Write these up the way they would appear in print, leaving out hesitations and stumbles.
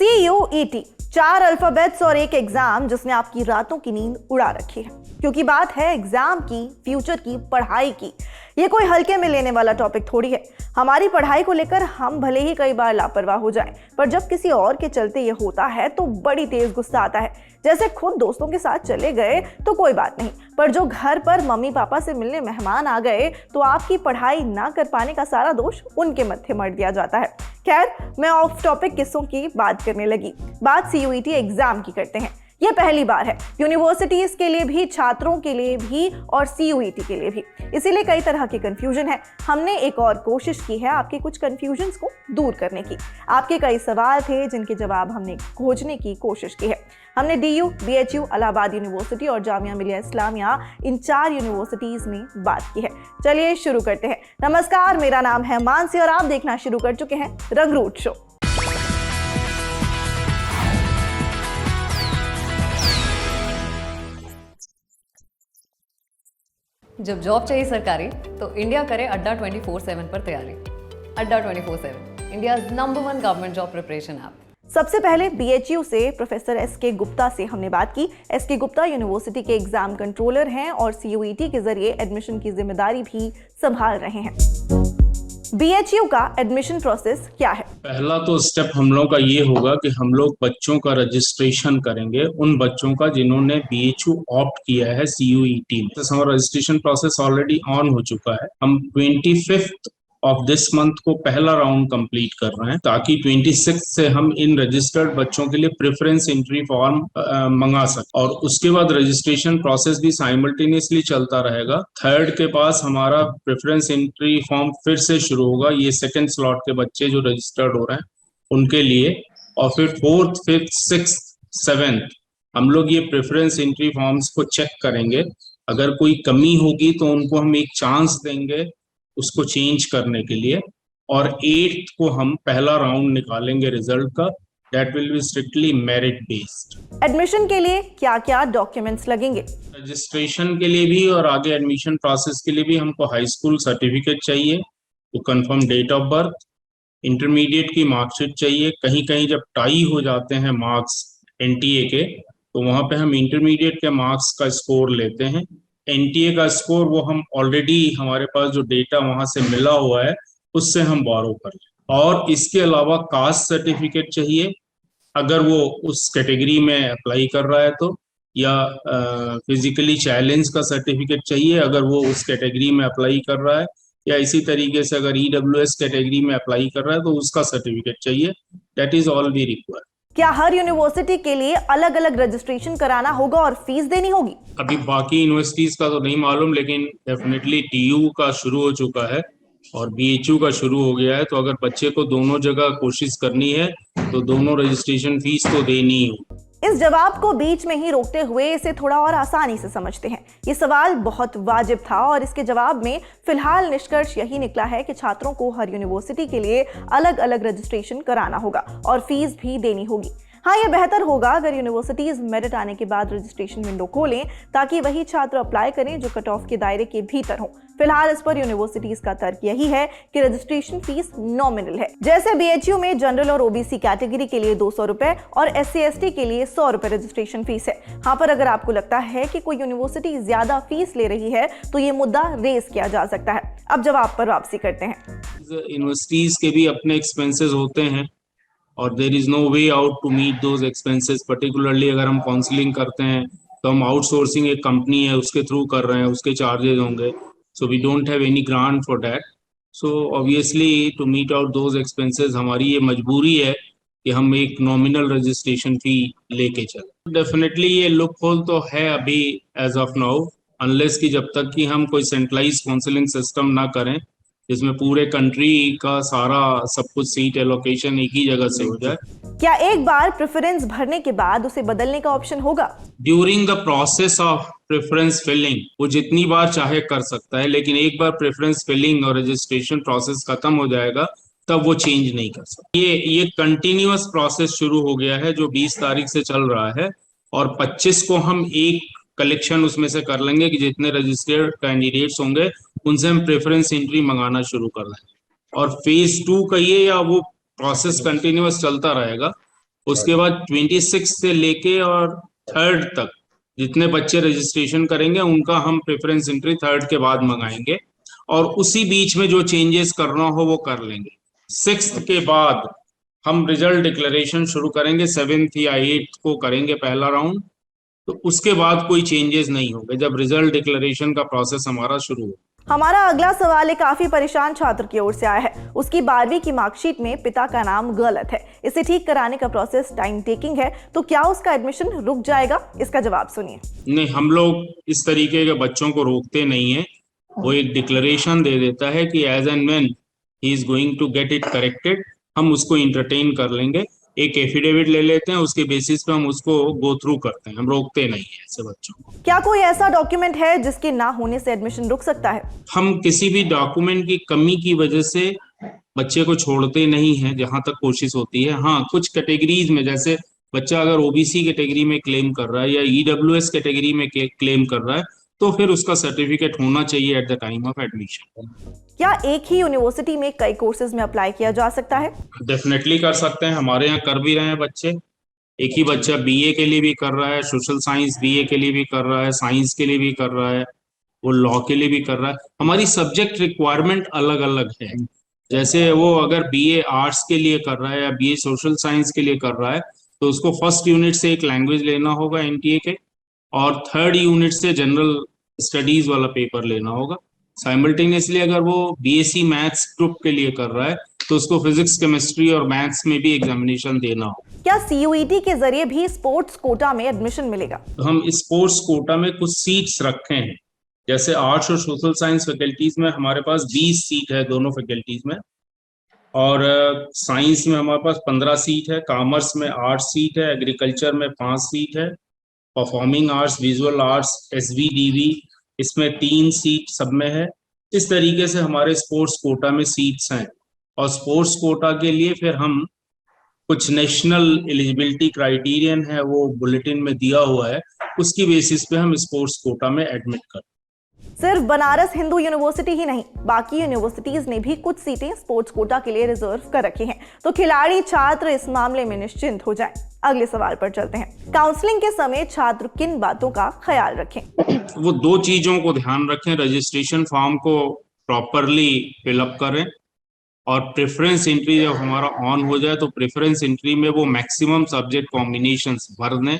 CUET, 4 alphabets और एक exam जिसने आपकी रातों की नींद उड़ा रखी है। क्योंकि बात है एग्जाम की, फ्यूचर की, पढ़ाई की। ये कोई हल्के में लेने वाला टॉपिक थोड़ी है। हमारी पढ़ाई को लेकर हम भले ही कई बार लापरवाह हो जाएं, पर जब किसी और के चलते ये होता है तो बड़ी तेज गुस्सा आता है। जैसे खुद दोस्तों के साथ चले गए तो कोई बात नहीं, पर जो घर पर मम्मी पापा से मिलने मेहमान आ गए तो आपकी पढ़ाई ना कर पाने का सारा दोष उनके मत्थे मढ़ दिया जाता है। खैर, मैं ऑफ टॉपिक किस्सों की बात करने लगी। बात CUET एग्जाम की करते हैं। ये पहली बार है यूनिवर्सिटीज के लिए भी, छात्रों के लिए भी और CUET के लिए भी, इसीलिए कई तरह के कंफ्यूजन है। हमने एक और कोशिश की है आपके कुछ कंफ्यूजन्स को दूर करने की। आपके कई सवाल थे जिनके जवाब हमने खोजने की कोशिश की है। हमने DU, BHU, इलाहाबाद यूनिवर्सिटी और जामिया मिलिया इस्लामिया, इन 4 यूनिवर्सिटीज में बात की है। चलिए शुरू करते हैं। नमस्कार, मेरा नाम है मानसी और आप देखना शुरू कर चुके हैं रंगरूट शो। जब जॉब चाहिए सरकारी तो इंडिया करे अड्डा 24/7 पर तैयारी। अड्डा 24/7, India number 1 government job preparation app. सबसे पहले BHU से प्रोफेसर SK गुप्ता से हमने बात की। SK गुप्ता यूनिवर्सिटी के एग्जाम कंट्रोलर हैं और CUET के जरिए एडमिशन की जिम्मेदारी भी संभाल रहे हैं। BHU का एडमिशन प्रोसेस क्या है? पहला तो स्टेप हम लोग का ये होगा कि हम लोग बच्चों का रजिस्ट्रेशन करेंगे, उन बच्चों का जिन्होंने BHU ऑप्ट किया है CUET में। तो हमारा रजिस्ट्रेशन प्रोसेस ऑलरेडी ऑन हो चुका है। हम 25 ऑफ दिस मंथ को पहला राउंड कंप्लीट कर रहे हैं ताकि 26 से हम इन रजिस्टर्ड बच्चों के लिए प्रेफरेंस एंट्री फॉर्म मंगा सकें और उसके बाद रजिस्ट्रेशन प्रोसेस भी साइमल्टेनियसली चलता रहेगा। 3rd के पास हमारा प्रेफरेंस एंट्री फॉर्म फिर से शुरू होगा, ये 2nd स्लॉट के बच्चे जो रजिस्टर्ड हो रहे हैं उनके लिए, और फिर 4th, 5th, 6th, 7th हम लोग ये प्रेफरेंस एंट्री फॉर्म्स को चेक करेंगे। अगर कोई कमी होगी तो उनको हम एक चांस देंगे उसको चेंज करने के लिए, और 8th को हम पहला राउंड निकालेंगे रिजल्ट का। That will be strictly merit based. Admission के लिए क्या क्या डॉक्यूमेंट्स लगेंगे? रजिस्ट्रेशन के लिए भी और आगे एडमिशन प्रोसेस के लिए भी हमको हाई स्कूल सर्टिफिकेट चाहिए to confirm date of birth, intermediate की मार्कशीट चाहिए। कहीं कहीं जब टाई हो जाते हैं मार्क्स NTA के तो वहां पे हम इंटरमीडिएट के मार्क्स का स्कोर लेते हैं। NTA का स्कोर वो हम ऑलरेडी हमारे पास जो डेटा वहां से मिला हुआ है उससे हम बोरो कर लें। और इसके अलावा कास्ट सर्टिफिकेट चाहिए अगर वो उस कैटेगरी में अप्लाई कर रहा है तो, या फिजिकली चैलेंज का सर्टिफिकेट चाहिए अगर वो उस कैटेगरी में अप्लाई कर रहा है, या इसी तरीके से अगर EWS कैटेगरी में अप्लाई कर रहा है तो उसका सर्टिफिकेट चाहिए। That is all we require. क्या हर यूनिवर्सिटी के लिए अलग अलग रजिस्ट्रेशन कराना होगा और फीस देनी होगी? अभी बाकी यूनिवर्सिटीज का तो नहीं मालूम, लेकिन डेफिनेटली TU का शुरू हो चुका है और BHU का शुरू हो गया है। तो अगर बच्चे को दोनों जगह कोशिश करनी है तो दोनों रजिस्ट्रेशन फीस तो देनी ही हो। इस जवाब को बीच में ही रोकते हुए इसे थोड़ा और आसानी से समझते हैं। ये सवाल बहुत वाजिब था और इसके जवाब में फिलहाल निष्कर्ष यही निकला है कि छात्रों को हर यूनिवर्सिटी के लिए अलग अलग रजिस्ट्रेशन कराना होगा और फीस भी देनी होगी। हाँ, ये बेहतर होगा अगर यूनिवर्सिटीज मेरिट आने के बाद रजिस्ट्रेशन विंडो खोलें ताकि वही छात्र अप्लाई करें जो कट ऑफ के दायरे के भीतर हो। फिलहाल इस पर यूनिवर्सिटीज का तर्क यही है कि रजिस्ट्रेशन फीस नॉमिनल है। जैसे BHU में जनरल और OBC कैटेगरी के लिए 200 रुपए और SC ST के लिए 100 रुपए रजिस्ट्रेशन फीस है। हाँ, पर अगर आपको लगता है कि कोई यूनिवर्सिटी ज्यादा फीस ले रही है तो ये मुद्दा रेज किया जा सकता है। अब जवाब पर वापसी करते हैं। यूनिवर्सिटीज के भी अपने एक्सपेंसेस होते हैं और there is no way out to meet those expenses. Particularly अगर हम काउंसलिंग करते हैं तो हम आउटसोर्सिंग एक कंपनी है उसके थ्रू कर रहे हैं, उसके चार्जेस होंगे। So we don't have any grant for that. So obviously to meet out those expenses हमारी ये मजबूरी है कि हम एक नॉमिनल रजिस्ट्रेशन फी लेके चलें। डेफिनेटली ये लुक होल तो है अभी एज ऑफ नाउ, अनलेस कि जब तक कि हम कोई सेंट्रलाइज काउंसलिंग सिस्टम ना करें जिसमें पूरे कंट्री का सारा सब कुछ सीट एलोकेशन एक ही जगह से हो जाए। क्या एक बार प्रेफरेंस भरने के बाद उसे बदलने का ऑप्शन होगा? During the process of preference filling वो जितनी बार चाहे कर सकता है, लेकिन एक बार प्रेफरेंस फिलिंग और रजिस्ट्रेशन प्रोसेस खत्म हो जाएगा तब वो चेंज नहीं कर सकता। ये कंटिन्यूअस प्रोसेस शुरू हो गया है जो 20 तारीख से चल रहा है और 25 को हम एक कलेक्शन उसमें से कर लेंगे कि जितने रजिस्टर्ड कैंडिडेट्स होंगे उनसे हम प्रेफरेंस एंट्री मंगाना शुरू कर देंगे। और फेज 2 का ये या वो प्रोसेस कंटिन्यूअस चलता रहेगा। उसके बाद 26 से लेके और 3rd तक जितने बच्चे रजिस्ट्रेशन करेंगे उनका हम प्रेफरेंस एंट्री 3rd के बाद मंगाएंगे, और उसी बीच में जो चेंजेस करना हो वो कर लेंगे। 6th के बाद हम रिजल्ट डिक्लेरेशन शुरू करेंगे, 7th या 8th को करेंगे पहला राउंड, तो उसके बाद कोई चेंजेस नहीं होंगे जब रिजल्ट डिक्लेरेशन का प्रोसेस हमारा शुरू हो। हमारा अगला सवाल एक काफी परेशान छात्र की ओर से आया है। उसकी 12वीं की मार्कशीट में पिता का नाम गलत है। इसे ठीक कराने का प्रोसेस टाइम टेकिंग है, तो क्या उसका एडमिशन रुक जाएगा? इसका जवाब सुनिए। नहीं, हम लोग इस तरीके के बच्चों को रोकते नहीं है। वो एक डिक्लेरेशन दे देता है कि as and when he is going to get it corrected, हम उसको इंटरटेन कर लेंगे। एक एफिडेविट ले लेते हैं, उसके बेसिस पे हम उसको गो थ्रू करते हैं, हम रोकते नहीं है ऐसे बच्चों को। क्या कोई ऐसा डॉक्यूमेंट है जिसके ना होने से एडमिशन रुक सकता है? हम किसी भी डॉक्यूमेंट की कमी की वजह से बच्चे को छोड़ते नहीं हैं, जहां तक कोशिश होती है। हाँ, कुछ कैटेगरीज में, जैसे बच्चा अगर ओबीसी कैटेगरी में क्लेम कर रहा है या ईडब्ल्यूएस कैटेगरी में क्लेम कर रहा है, तो फिर उसका सर्टिफिकेट होना चाहिए at the time of admission. क्या एक ही यूनिवर्सिटी में कई कोर्सेज में अप्लाई किया जा सकता है? डेफिनेटली कर सकते हैं, हमारे यहाँ कर भी रहे हैं बच्चे। एक ही बच्चा बीए के लिए भी कर रहा है, सोशल साइंस बीए के लिए भी कर रहा है, साइंस के लिए भी कर रहा है, वो लॉ के लिए भी कर रहा है। हमारी सब्जेक्ट रिक्वायरमेंट अलग अलग है। जैसे वो अगर बीए आर्ट्स के लिए कर रहा है या बीए सोशल साइंस के लिए कर रहा है, तो उसको फर्स्ट यूनिट से एक लैंग्वेज लेना होगा एनटीए के, और 3rd यूनिट से जनरल स्टडीज वाला पेपर लेना होगा। साइमल्टेनियसली अगर वो बीएससी मैथ्स ग्रुप के लिए कर रहा है, तो उसको फिजिक्स, केमिस्ट्री और मैथ्स में भी एग्जामिनेशन देना होगा। क्या सीयूईटी के जरिए भी स्पोर्ट्स कोटा में एडमिशन मिलेगा? हम स्पोर्ट्स कोटा में कुछ सीट्स रखे हैं। जैसे आर्ट्स और सोशल साइंस फैकल्टीज में हमारे पास 20 सीट है दोनों फैकल्टीज में, और साइंस में हमारे पास 15 सीट है, कॉमर्स में 8 सीट है, एग्रीकल्चर में 5 सीट है, परफॉर्मिंग आर्ट्स, विजुअल आर्ट्स, एसवीडीवी इसमें 3 सीट सब में है। इस तरीके से हमारे स्पोर्ट्स कोटा में सीट्स हैं, और स्पोर्ट्स कोटा के लिए फिर हम कुछ नेशनल एलिजिबिलिटी क्राइटेरियन है, वो बुलेटिन में दिया हुआ है, उसकी बेसिस पे हम स्पोर्ट्स कोटा में एडमिट करते हैं। सिर्फ बनारस हिंदू यूनिवर्सिटी ही नहीं, बाकी यूनिवर्सिटीज ने भी कुछ सीटें स्पोर्ट्स कोटा के लिए रिजर्व कर रखी हैं, तो खिलाड़ी छात्र इस मामले में निश्चिंत हो जाएं। अगले सवाल पर चलते हैं। काउंसलिंग के समय छात्र किन बातों का ख्याल रखें? वो 2 चीजों को ध्यान रखें। रजिस्ट्रेशन फॉर्म को प्रॉपरली फिलअप करें, और प्रेफरेंस एंट्री जब हमारा ऑन हो जाए तो प्रेफरेंस एंट्री में वो मैक्सिमम सब्जेक्ट कॉम्बिनेशंस भर दें,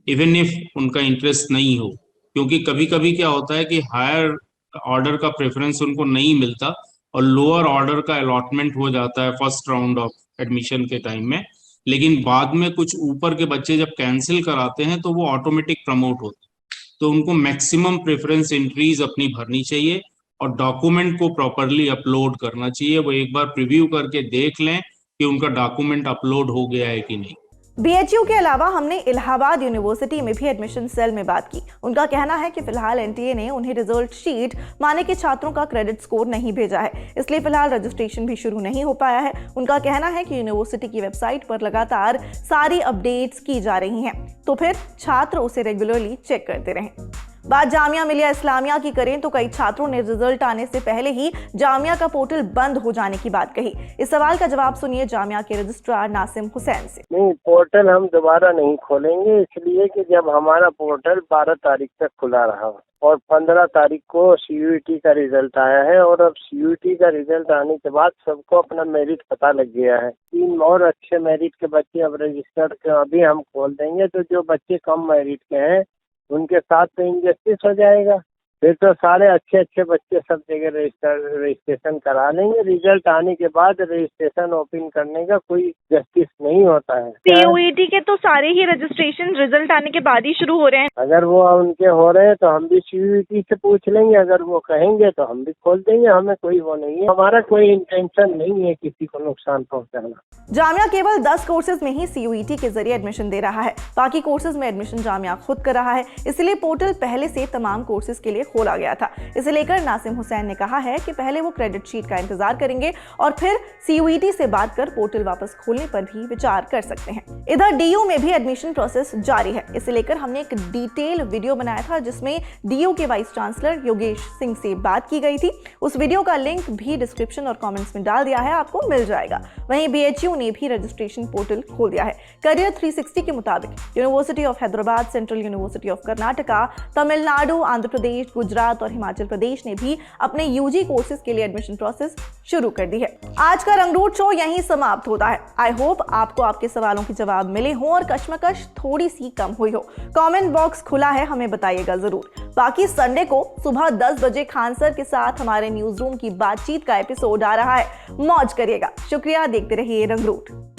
इवन इफ उनका इंटरेस्ट नहीं हो। क्योंकि कभी कभी क्या होता है कि हायर ऑर्डर का प्रेफरेंस उनको नहीं मिलता और लोअर ऑर्डर का अलॉटमेंट हो जाता है फर्स्ट राउंड ऑफ एडमिशन के टाइम में, लेकिन बाद में कुछ ऊपर के बच्चे जब कैंसिल कराते हैं तो वो ऑटोमेटिक प्रमोट होते हैं। तो उनको मैक्सिमम प्रेफरेंस एंट्रीज अपनी भरनी चाहिए और डॉक्यूमेंट को प्रॉपरली अपलोड करना चाहिए। वो एक बार प्रीव्यू करके देख लें कि उनका डॉक्यूमेंट अपलोड हो गया है कि नहीं। बीएचयू के अलावा हमने इलाहाबाद यूनिवर्सिटी में भी एडमिशन सेल में बात की। उनका कहना है कि फिलहाल एनटीए ने उन्हें रिजल्ट शीट माने के छात्रों का क्रेडिट स्कोर नहीं भेजा है, इसलिए फिलहाल रजिस्ट्रेशन भी शुरू नहीं हो पाया है। उनका कहना है कि यूनिवर्सिटी की वेबसाइट पर लगातार सारी अपडेट्स की जा रही हैं, तो फिर छात्र उसे रेगुलरली चेक करते रहें। बात जामिया मिलिया इस्लामिया की करें तो कई छात्रों ने रिजल्ट आने से पहले ही जामिया का पोर्टल बंद हो जाने की बात कही। इस सवाल का जवाब सुनिए जामिया के रजिस्ट्रार नासिम हुसैन से। नहीं, पोर्टल हम दोबारा नहीं खोलेंगे, इसलिए कि जब हमारा पोर्टल 12 तारीख तक खुला रहा और 15 तारीख को सीयूईटी का रिजल्ट आया है, और अब सीयूईटी का रिजल्ट आने के बाद सबको अपना मेरिट पता लग गया है। 3 और अच्छे मेरिट के बच्चे अब रजिस्टर्ड अभी हम खोल देंगे, तो जो बच्चे कम मेरिट के हैं उनके साथ तो इंजस्टिस हो जाएगा। फिर तो सारे अच्छे बच्चे सब जगह रजिस्ट्रेशन करा लेंगे। रिजल्ट आने के बाद रजिस्ट्रेशन ओपन करने का कोई जस्टिस नहीं होता है। सीयूईटी के तो सारे ही रजिस्ट्रेशन रिजल्ट आने के बाद ही शुरू हो रहे हैं। अगर वो उनके हो रहे हैं तो हम भी सीयूईटी से पूछ लेंगे, अगर वो कहेंगे तो हम भी खोल देंगे। हमें कोई वो नहीं है, हमारा कोई इंटेंशन नहीं है किसी को नुकसान पहुँचाना। जामिया केवल 10 कोर्सेज में ही सीयूईटी के जरिए एडमिशन दे रहा है, बाकी कोर्सेज में एडमिशन जामिया खुद कर रहा है। इसलिए पोर्टल पहले से तमाम कोर्सेज के लिए खोला गया था। इसे लेकर नासिम हुसैन ने कहा है कि पहले वो क्रेडिट शीट का इंतजार करेंगे और फिर CUET से बात कर पोर्टल वापस खोलने पर भी विचार कर सकते हैं। इधर DU में भी एडमिशन प्रोसेस जारी है। इसे लेकर हमने एक डिटेल वीडियो बनाया था जिसमें DU के वाइस चांसलर योगेश सिंह से बात की गई थी। उस वीडियो का लिंक भी डिस्क्रिप्शन और कमेंट्स में डाल दिया है, आपको मिल जाएगा। वहीं BHU ने भी रजिस्ट्रेशन पोर्टल खोल दिया है। करियर 360 के मुताबिक university of Hyderabad, central university of Karnataka, Tamil Nadu, Andhra Pradesh, Gujarat और हिमाचल प्रदेश ने भी अपने UG कोर्सेज के लिए एडमिशन प्रोसेस शुरू कर दी है। आज का रंगरूट शो यहीं समाप्त होता है। आई होप आपको आपके सवालों के जवाब मिले हों और कश्मकश थोड़ी सी कम हुई हो। कमेंट बॉक्स खुला है, हमें बताइएगा जरूर। बाकी संडे को सुबह 10 बजे खान सर के साथ हमारे न्यूज रूम की बातचीत का एपिसोड आ रहा है, मौज करिएगा। शुक्रिया, देखते रहिए रंगरूट।